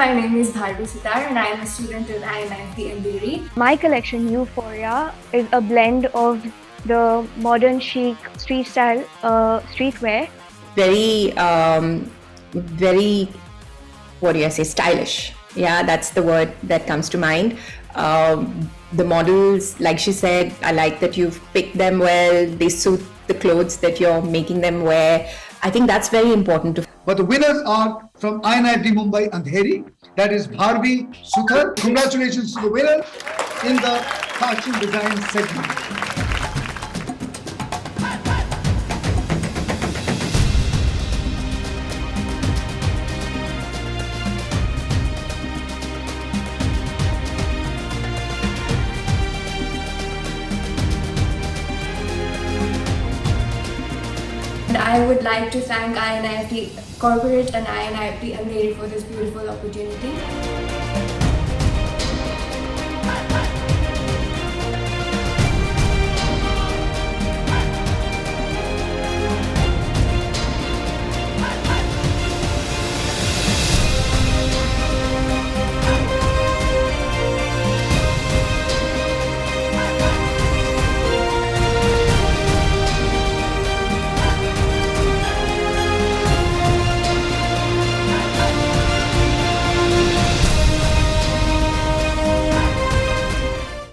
my name is Bharvi Sitar and I am a student in INIFDian 𝗕𝗵𝗿. My collection, 𝗕𝗏𝗈, is a blend of the modern chic street style streetwear. Very, what do I say, stylish. Yeah, that's the word that comes to mind. The models, like she said, I like that you've picked them well. They suit the clothes that you're making them wear. I think that's very important to. But the winners are from INIFD Mumbai Andheri. That is Bharvi Sitar. Congratulations to the winner in the fashion design segment. And I would like to thank INIFD Corporate and INIFD 𝗕𝗵𝗿 for this beautiful opportunity.